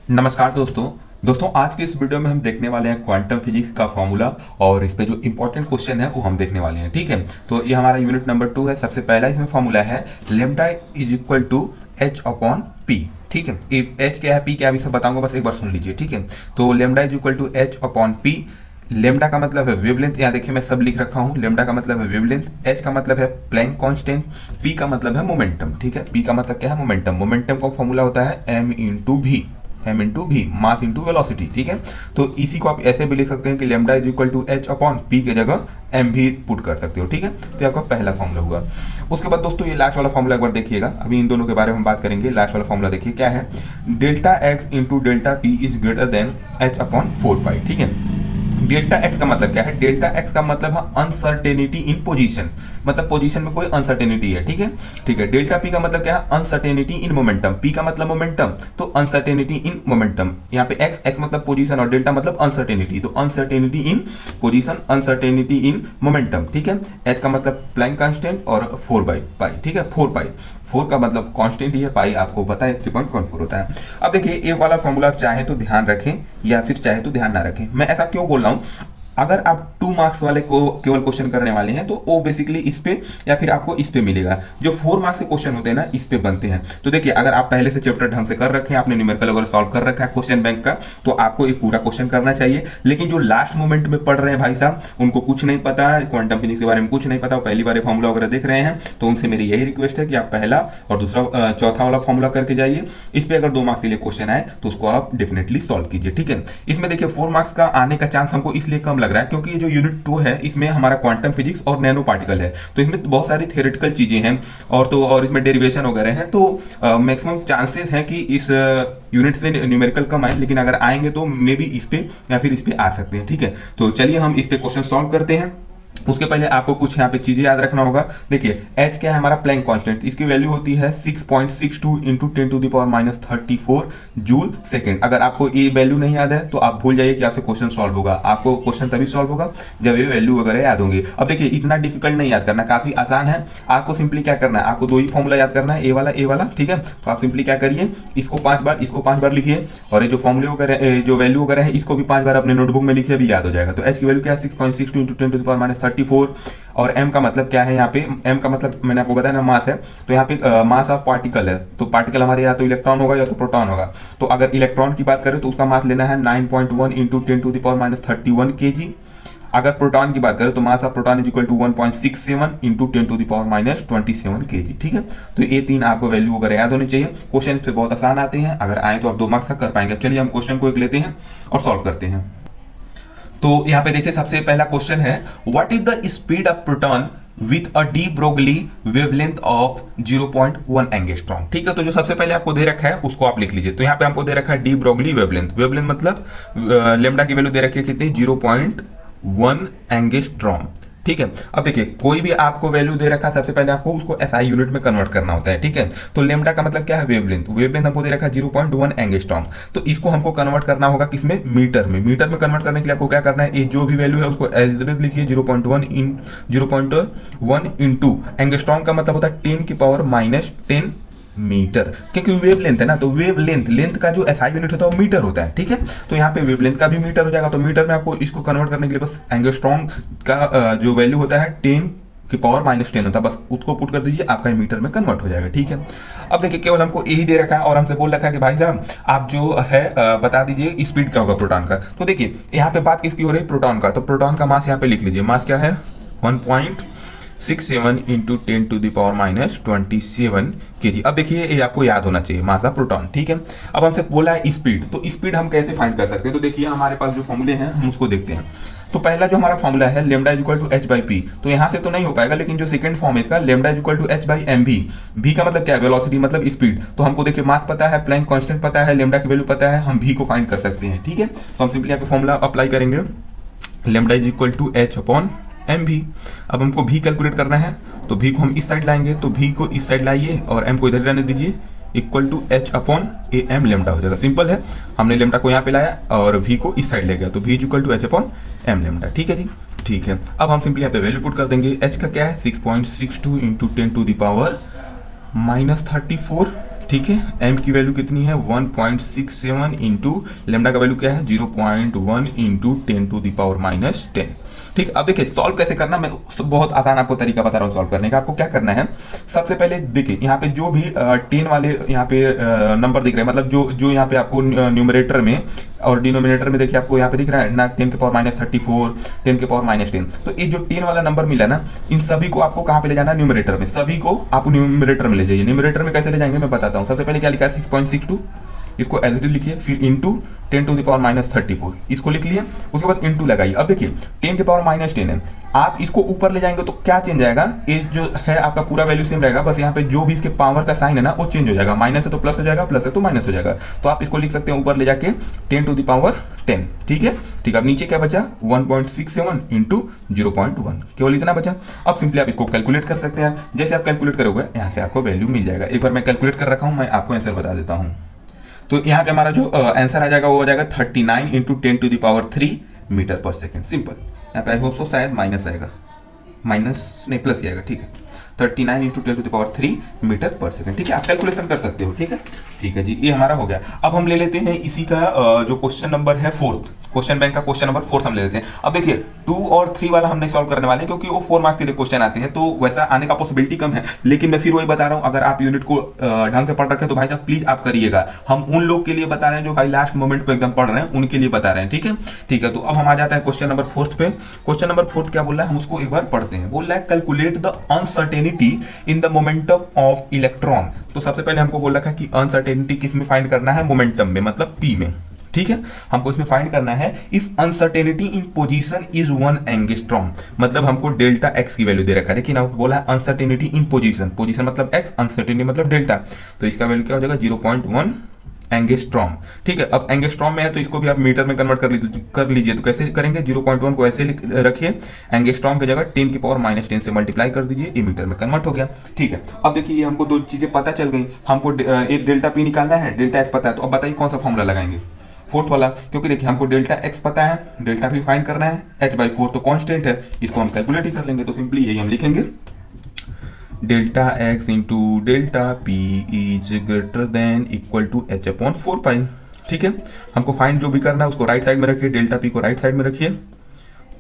नमस्कार दोस्तों आज के इस वीडियो में हम देखने वाले हैं क्वांटम फिजिक्स का फॉर्मूला और इस पे जो इंपॉर्टेंट क्वेश्चन है वो हम देखने वाले हैं। ठीक है, तो ये हमारा यूनिट नंबर 2 है। सबसे पहला इसमें फॉर्मूला है lambda is equal to H upon P. ठीक है, एच क्या है, पी क्या है, अभी सब बताऊंगा, बस एक बार सुन लीजिए। ठीक है, तो lambda is equal to H upon P. Lambda का मतलब है वेवलेंथ, यहाँ देखिए मैं सब लिख रखा हूँ। लेमडा का मतलब है वेवलेंथ, एच का मतलब है प्लैंक कांस्टेंट, पी का मतलब है मोमेंटम। ठीक है, पी का मतलब क्या है, मोमेंटम। मोमेंटम का फॉर्मूला होता है M into V, M into V, mass into velocity. ठीक है, तो इसी को आप ऐसे भी लिख सकते हैं कि lambda is equal to H upon P की जगह एम भी पुट कर सकते हो। ठीक है, तो ये आपका पहला फॉर्मूला हुआ। उसके बाद दोस्तों ये लास्ट वाला फॉर्मूला एक बार देखिएगा, अभी इन दोनों के बारे में हम बात करेंगे। लास्ट वाला फॉर्मूला देखिए क्या है, delta X into delta P is greater then H upon 4 पाई। ठीक है, डेल्टा एक्स का मतलब क्या है, डेल्टा एक्स का मतलब है अनसर्टेनिटी इन पोजीशन, मतलब पोजीशन में कोई अनसर्टेनिटी है। ठीक है, ठीक है। डेल्टा पी का मतलब क्या है, अनसर्टेनिटी इन मोमेंटम, पी का मतलब मोमेंटम, तो अनसर्टेनिटी इन मोमेंटम। यहाँ पे एक्स, एक्स मतलब पोजीशन और डेल्टा मतलब अनसर्टेनिटी, तो uncertainty in position, uncertainty in momentum. ठीक है, एच का मतलब प्लैंक कांस्टेंट और 4/पाई। ठीक है, 4 पाई, 4 का मतलब कांस्टेंट ही है, पाई आपको पता है 3.14 होता है। अब देखिए ये वाला फॉर्मूला आप चाहे तो ध्यान रखें या फिर चाहे तो ध्यान ना रखें। मैं ऐसा क्यों बोल रहा हूँ, अगर आप 2 मार्क्स वाले को केवल क्वेश्चन करने वाले हैं तो वो बेसिकली इस पे या फिर आपको इस पे मिलेगा। जो 4 मार्क्स के क्वेश्चन होते हैं ना, इस पे बनते हैं। तो देखिए अगर आप पहले से चैप्टर ढंग से कर रखे हैं, आपने न्यूमेरिकल वगैरह सॉल्व कर रखा है क्वेश्चन बैंक का, तो आपको एक पूरा क्वेश्चन करना चाहिए। लेकिन जो लास्ट मोमेंट में पढ़ रहे हैं भाई साहब, उनको कुछ नहीं पता है, क्वांटम फिजिक्स के बारे में कुछ नहीं पता, पहली बार फॉर्मूला वगैरह देख रहे हैं, तो उनसे मेरी यही रिक्वेस्ट है कि आप पहला और दूसरा चौथा वाला फॉर्मूला करके जाइए। इस पे अगर 2 मार्क्स के लिए क्वेश्चन आए तो उसको आप डेफिनेटली सॉल्व कीजिए। ठीक है, इसमें देखिए 4 मार्क्स का आने का चांस हमको इसलिए कम लग रहा है क्योंकि ये जो यूनिट 2 है इसमें हमारा क्वांटम फिजिक्स और नैनो पार्टिकल है, तो इसमें बहुत सारी थियोरेटिकल चीजें हैं और इसमें डेरिवेशन वगैरह हैं, तो मैक्सिमम चांसेस हैं कि इस यूनिट से न्यूमेरिकल कम आए, लेकिन अगर आएंगे तो मे बी इस पे या फिर इस पे आ सकते हैं। ठीक है, तो चलिए हम इस पे क्वेश्चन सॉल्व करते हैं। उसके पहले आपको कुछ यहाँ पे चीजें याद रखना होगा। देखिए h क्या है, हमारा प्लैंक कांस्टेंट, इसकी वैल्यू होती है 6.62 इंटू 10⁻⁻34 जूल सेकेंड। अगर आपको ये वैल्यू नहीं याद है तो आप भूल जाइए कि आपसे क्वेश्चन सॉल्व होगा। आपको क्वेश्चन तभी सॉल्व होगा जब ये वैल्यू वगैरह याद होंगी। अब देखिए इतना डिफिकल्ट नहीं याद करना, काफी आसान है। आपको सिंपली क्या करना है, आपको 2 ही फॉर्मूला याद करना है, ए वाला। ठीक है, तो आप सिंपली क्या करिए, इसको 5 बार, इसको 5 बार लिखिए, और ये जो फॉर्मूले वगैरह, जो वैल्यू वगैरह है, इसको भी 5 बार अपने नोटबुक में लिखिए, भी याद हो जाएगा। तो h की वैल्यू क्या है, 6.62 इंटू 10⁻⁻34। और m का मतलब क्या है, यहाँ पे m का मतलब मैंने आपको बताया ना, मास है। तो यहाँ पे मास ऑफ पार्टिकल है, तो पार्टिकल हमारे या तो इलेक्ट्रॉन होगा या तो प्रोटॉन होगा। तो अगर इलेक्ट्रॉन की बात करें तो उसका मास लेना है 9.1 इंटू 10⁻31 kg। अगर प्रोटॉन की बात करें तो mass of proton is equal to 1.67 into 10⁻27 kg। ठीक है, तो ये 3 आपको वैल्यू वगैरह याद होनी चाहिए। क्वेश्चन इससे बहुत आसान आते हैं, अगर आए तो आप 2 मार्क्स का कर पाएंगे। अब चलिए हम क्वेश्चन को एक लेते हैं और सॉल्व करते हैं। तो यहाँ पे देखिए सबसे पहला क्वेश्चन है, what is the speed of proton with a de Broglie wavelength of 0.1 angstrom. ठीक है, तो जो सबसे पहले आपको दे रखा है उसको आप लिख लीजिए। तो यहाँ पे हमको दे रखा है डी ब्रोगली वेवलेंथ, वेवलेंथ मतलब लेमडा की वैल्यू दे रखी है कितनी, 0.1 एंगस्ट्रॉम। ठीक है, अब देखिए कोई भी आपको वैल्यू दे रखा है, सबसे पहले आपको उसको एसआई यूनिट में कन्वर्ट करना होता है। ठीक है, तो लेमडा का मतलब क्या है, वेवलेंथ। वेवलेंथ हमको दे रखा है 0.1 एंगस्ट्रॉम, तो इसको हमको कन्वर्ट करना होगा किसमें, मीटर में। मीटर में कन्वर्ट करने के लिए आपको क्या करना है, ये जो भी वैल्यू है उसको एज इट इज लिखिए, 0.1 इंटू एंगस्ट्रॉम का मतलब होता है 10⁻⁻10 मीटर, क्योंकि वेवलेंथ है ना, तो वेवलेंथ, लेंथ का जो एसआई यूनिट होता है वो मीटर होता है। ठीक है, तो यहाँ पे वेवलेंथ का भी मीटर हो जाएगा। तो मीटर में आपको इसको कन्वर्ट करने के लिए बस एंगस्ट्रॉम का जो वैल्यू होता है 10⁻⁻10 होता है, बस उसको पुट कर दीजिए, आपका मीटर में कन्वर्ट हो जाएगा। ठीक है, अब देखिए केवल हमको यही दे रखा है और हमसे बोल रखा है कि भाई साहब आप जो है बता दीजिए स्पीड क्या होगा प्रोटॉन का। तो देखिए यहाँ पे बात किसकी हो रही है, प्रोटॉन का। तो प्रोटॉन का मास यहाँ पे लिख लीजिए, मास क्या है 1.67 इंटू 10⁻27 kg। अब देखिए ये आपको याद होना चाहिए, मास ऑफ प्रोटॉन। ठीक है, अब हमसे बोला है स्पीड, तो स्पीड हम कैसे फाइंड कर सकते हैं। तो देखिए हमारे पास जो फॉर्मूले हैं हम उसको देखते हैं। तो पहला जो हमारा फॉर्मूला है lambda is equal to H by P, तो यहाँ से तो नहीं हो पाएगा, लेकिन जो सेकंड फॉर्म है इसका lambda is equal to H by M V. V का मतलब क्या है, वेलोसिटी मतलब स्पीड। तो हमको देखिए मास पता है, प्लैंक कांस्टेंट पता है, लेमडा की वैल्यू पता है, हम वी को फाइंड कर सकते हैं। ठीक है, तो हम सिंपली यहाँ पे फॉर्मूला अप्लाई करेंगे, lambda is equal to H upon M भी। अब हमको भी कैलकुलेट करना है, तो भी को हम इस साइड लाएंगे, तो भी को इस साइड लाइए और एम को इधर रहने दीजिए, equal to H upon A M lambda हो जाएगा। सिंपल है, हमने लेमडा को यहाँ पे लाया और भी को इस साइड ले गया, तो भी is equal to H upon M lambda. ठीक है जी, ठीक है। अब हम सिंपली यहाँ पे वैल्यू पुट कर देंगे। एच का क्या है 6.62 इंटू 10⁻⁻34 ठीक है, एम की वैल्यू कितनी है 1.67 इंटू लेमडा का वैल्यू क्या है 0.1 इंटू 10⁻⁻10। ठीक, अब देखिए सॉल्व कैसे करना, मैं बहुत आसान आपको तरीका बता रहा हूँ सॉल्व करने का। आपको क्या करना है, सबसे पहले देखिए यहाँ पे जो भी 10 वाले यहाँ पे नंबर दिख रहे हैं, मतलब जो यहाँ पे आपको न्यूमरेटर में और डिनोमिनेटर में देखिए आपको यहाँ पे दिख रहा है ना 10⁻34, 10⁻10। तो ये जो 10 वाला नंबर मिला ना, इन सभी को आपको कहाँ पे ले जाना है, न्यूमरेटर में। सभी को आपको न्यूमरेटर में ले जाइए। न्यूमरेटर में कैसे ले जाएंगे मैं बताता हूँ। सबसे पहले क्या लिखा है 6.62, इसको एज इट इज लिखिए, फिर इंटू 10⁻34 इसको लिख लिए, उसके बाद इंटू लगाइए। अब देखिए 10⁻10 है, आप इसको ऊपर ले जाएंगे तो क्या चेंज आएगा, ये जो है आपका पूरा वैल्यू सेम रहेगा, बस यहाँ पे जो भी इसके पावर का साइन है ना वो चेंज हो जाएगा। माइनस है तो प्लस हो जाएगा, प्लस है तो माइनस हो जाएगा। तो आप इसको लिख सकते हैं ऊपर ले जाके 10⁻10। ठीक है, ठीक। अब नीचे क्या बचा 1.67 इंटू 0.1, केवल इतना बचा। अब सिंपली आप इसको कैलकुलेट कर सकते हैं। जैसे आप कैलकुलेट करोगे यहाँ से आपको वैल्यू मिल जाएगा। एक बार मैं कैलकुलेट कर रखा हूँ, मैं आपको आंसर बता देता हूँ। तो यहाँ पे हमारा जो आंसर आ जाएगा वो हो जाएगा 39 इंटू 10⁻3 मीटर पर सेकेंड। सिंपल। यहाँ पे आई होप सो शायद माइनस आएगा, माइनस नहीं प्लस ही आएगा। ठीक है, 39 इंटू 10⁻3 मीटर पर सेकेंड। ठीक है, आप कैलकुलेशन कर सकते हो। ठीक है, ठीक है जी, ये हमारा हो गया। अब हम ले लेते हैं इसी का जो क्वेश्चन नंबर है 4th, क्वेश्चन बैंक का क्वेश्चन नंबर 4 हम ले लेते हैं। अब देखिए 2 और 3 वाला हम नहीं सॉल्व करने वाले हैं क्योंकि वो 4 मार्क्स के लिए क्वेश्चन आते हैं, तो वैसा आने का पॉसिबिलिटी कम है। लेकिन मैं फिर वही बता रहा हूँ, अगर आप यूनिट को ढंग से पढ़ रखे तो भाई साहब प्लीज आप करिएगा। हम उन लोग के लिए बता रहे हैं जो भाई लास्ट मोमेंट पे एकदम पढ़ रहे हैं, उनके लिए बता रहे हैं। ठीक है, ठीक है। तो अब हम आ जाते हैं क्वेश्चन नंबर 4 पे। क्वेश्चन नंबर 4 क्या बोल रहा है, हम उसको एक बार पढ़ते हैं। बोल रहा है calculate the uncertainty in the momentum of electron. तो सबसे पहले हमको बोल रखा है कि अनसर्टेनिटी किस में फाइंड करना है, मोमेंटम में, मतलब पी में। ठीक है, हमको इसमें फाइंड करना है if uncertainty in position is 1 angstrom, मतलब हमको डेल्टा एक्स की वैल्यू दे रखा है। देखिए ना बोला है अनसर्टेनिटी इन पोजीशन, पोजीशन मतलब एक्स, अनसर्टेनिटी मतलब डेल्टा, तो इसका वैल्यू क्या हो जाएगा 0.1 एंगस्ट्रॉम। ठीक है, अब एंगस्ट्रॉम में है तो इसको भी आप मीटर में कन्वर्ट कर लीजिए। तो कैसे करेंगे, 0.1 को ऐसे रखिए, एंगस्ट्रॉम की जगह 10⁻10 से मल्टीप्लाई कर दीजिए, ये मीटर में कन्वर्ट हो गया। ठीक है, अब देखिए हमको दो चीजें पता चल गई। हमको एक डेल्टा पी निकालना है, डेल्टा एक्स पता है। तो अब बताइए कौन सा फॉर्मूला लगाएंगे, 4th वाला, क्योंकि देखिए हमको डेल्टा एक्स पता है, डेल्टा भी फाइंड करना है, h/4 तो कांस्टेंट है, इसको हम कैलकुलेट ही कर लेंगे। तो सिंपली यही हम लिखेंगे, delta X into delta P is greater than equal to h/4 ठीक है, हमको फाइंड जो भी करना है उसको राइट साइड में रखिए, डेल्टा पी को राइट साइड में रखिए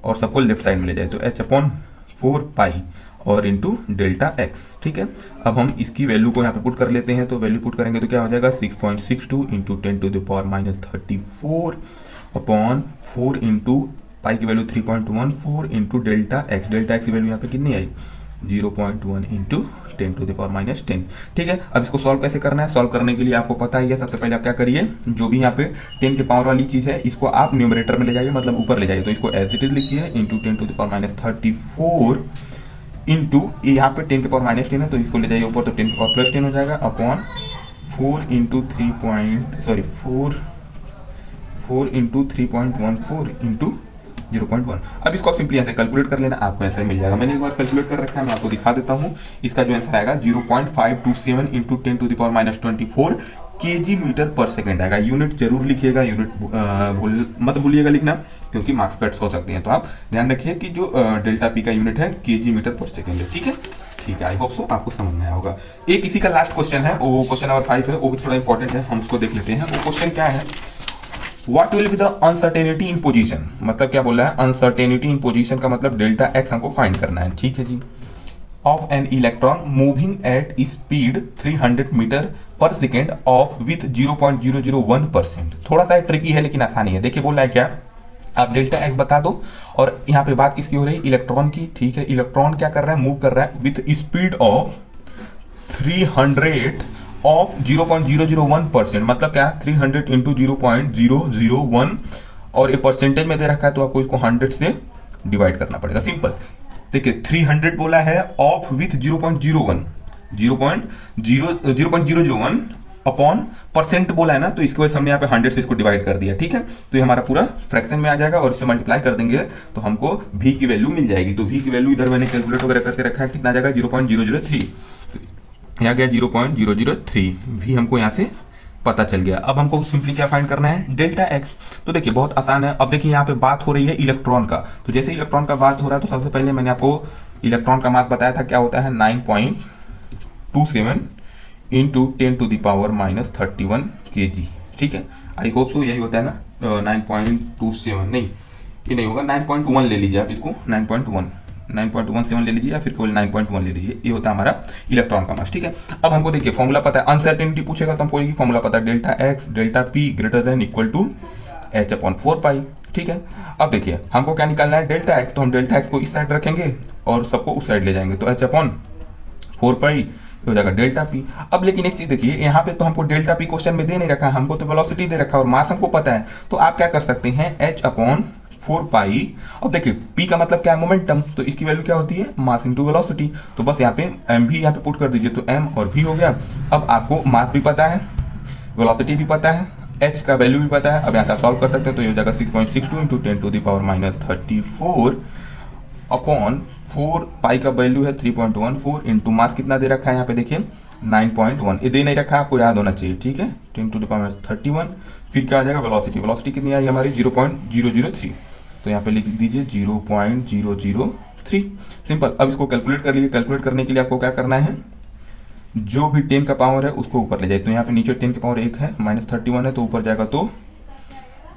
और सबको लेफ्ट साइड में ले जाए। तो h/4 और इंटू डेल्टा एक्स। ठीक है, अब हम इसकी वैल्यू को यहाँ पे पुट कर लेते हैं। तो वैल्यू पुट करेंगे तो क्या हो जाएगा 6.62 इंटू 10⁻34 अपॉन 4 इंटू पाई की value 3.14 into delta X. Delta x की वैल्यू यहाँ पे कितनी आई 0.1 इंटू 10⁻10। ठीक है, अब इसको सॉल्व कैसे करना है, सॉल्व करने के लिए आपको पता ही है। सबसे पहले आप क्या करिए, जो भी यहाँ पे 10 के पावर वाली चीज़ है इसको आप न्यूमरेटर में ले जाइए, मतलब ऊपर ले जाइए। तो इसको एज इट इज लिखिए इंटू 10⁻34 इंटू यहाँ पे 10⁻10 है तो इसको ले जाइए ऊपर, तो 10⁻+10 हो जाएगा अपॉन 4 इंटू 3.14 इंटू 0.1। अब इसको आप सिंपली ऐसे कैलकुलेट कर लेना, आपको आंसर मिल जाएगा। मैंने एक बार कैलकुलेट कर रखा है, मैं आपको दिखा देता हूँ। इसका जो आंसर आएगा 0.527 इंटू 10⁻24 kg मीटर पर सेकेंड आएगा। यूनिट जरूर लिखिएगा, यूनिट मत भूलिएगा लिखना, क्योंकि मार्क्स कट्स हो सकते हैं। तो आप ध्यान रखिए कि जो डेल्टा पी का यूनिट है kg मीटर पर सेकेंड है। ठीक है, ठीक है, आई होप सो आपको समझ में आया होगा। एक इसी का लास्ट क्वेश्चन है, वो क्वेश्चन नंबर 5 है, वो भी थोड़ा इंपॉर्टेंट है, हम उसको देख लेते हैं। वो क्वेश्चन क्या है, What will be the uncertainty in position, मतलब क्या बोला है, अनसर्टेनिटी इन पोजीशन का मतलब डेल्टा एक्स हमको फाइंड करना है। ठीक है जी, of an electron moving at speed 300 metre पर सेकेंड ऑफ विथ 0.001%। थोड़ा सा ट्रिकी है लेकिन आसानी है। देखिए बोल रहा है क्या, आप डेल्टा एक्स बता दो, और यहाँ पे बात किसकी हो रही है, इलेक्ट्रॉन की। ठीक है, इलेक्ट्रॉन क्या कर रहा है, मूव कर रहा है विथ स्पीड ऑफ 300 ऑफ 0.001%, मतलब क्या 300 इंटू 0.001, और ये परसेंटेज में दे रखा है तो आपको इसको 100 से डिवाइड करना पड़ेगा। सिंपल, देखिए 300 बोला है ऑफ विथ 0.001 अपॉन परसेंट बोला है ना, तो इसकी वजह से हमने यहाँ पे 100 से इसको डिवाइड कर दिया। ठीक है, तो ये हमारा पूरा फ्रैक्शन में आ जाएगा और इससे मल्टीप्लाई कर देंगे तो हमको v की वैल्यू मिल जाएगी। तो v की वैल्यू इधर मैंने कैलकुलेट वगैरह करके रखा है, कितना आ जाएगा 0.003, यहाँ गया 0.003, भी हमको यहाँ से पता चल गया। अब हमको सिंपली क्या फाइंड करना है, डेल्टा एक्स। तो देखिए बहुत आसान है। अब देखिए यहाँ पे बात हो रही है इलेक्ट्रॉन का, तो जैसे इलेक्ट्रॉन का बात हो रहा है तो सबसे पहले मैंने आपको इलेक्ट्रॉन का मास बताया था, क्या होता है 9.27 इंटू 10⁻⁻31 kg। ठीक है, आई होप सो यही होता है ना 9.27, नहीं ये नहीं होगा, 9.1 ले लीजिए आप इसको, 9.17 ले लीजिए या फिर केवल 9.1 ले लीजिए, ये होता है हमारा इलेक्ट्रॉन का मास। ठीक है, अब हमको देखिए फॉर्मूला पता है, अनसर्टेनिटी पूछेगा तो हमको ये फॉर्मूला पता है, delta X delta P greater than equal to h/4 pi. ठीक है, अब देखिए हमको क्या निकालना है, डेल्टा एक्स, तो हम डेल्टा एक्स को इस साइड रखेंगे और सबको उस साइड ले जाएंगे, तो h/4 पाई हो जाएगा डेल्टा पी। अब लेकिन एक चीज देखिए, यहाँ पे तो हमको डेल्टा पी क्वेश्चन में दे नहीं रखा है, हमको तो वेलोसिटी दे रखा है और मास हमको पता है, तो आप क्या कर सकते हैं h/4 पाई। अब देखिए p का मतलब क्या है, मोमेंटम, तो इसकी वैल्यू क्या होती है, मास इंटू वेलोसिटी, तो बस यहाँ पे m भी यहाँ पे पुट कर दीजिए, तो m और v हो गया। अब आपको मास भी पता है, वेलोसिटी भी पता है, h का वैल्यू भी पता है, अब यहाँ से आप सॉल्व कर सकते हैं, तो ये हो जाएगा 6.62 इंटू 10⁻⁻34 अपॉन 4 पाई का वैल्यू है 3.14 इंटू मास कितना दे रखा है यहाँ पे देखिए 9.1, ये दे नहीं रखा, आपको याद होना चाहिए। ठीक है, 10⁻31, फिर क्या आ जाएगा वेलोसिटी, वेलोसिटी कितनी आई हमारी 0.003, तो यहाँ पे लिख दीजिए 0.003, सिंपल। अब इसको कैलकुलेट कर लीजिए, कैलकुलेट करने के लिए आपको क्या करना है, जो भी 10 का पावर है उसको ऊपर ले जाए, तो यहाँ पे नीचे 10 की पावर 1 है, -31 है, तो ऊपर जाएगा तो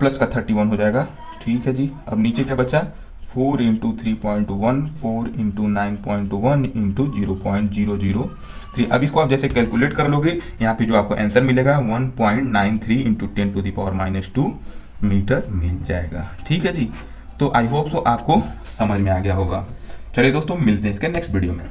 प्लस का 31 हो जाएगा। ठीक है जी, अब नीचे क्या बचा, 4 इंटू 3.1, 4 इंटू 9.1 इंटू 0.003। अब इसको आप जैसे कैलकुलेट कर लोगे, यहाँ पे जो आपको आंसर मिलेगा 1.93 इंटू 10⁻⁻2 मीटर मिल जाएगा। ठीक है जी, तो आई होप सो आपको समझ में आ गया होगा। चलिए दोस्तों, मिलते हैं इसके नेक्स्ट वीडियो में।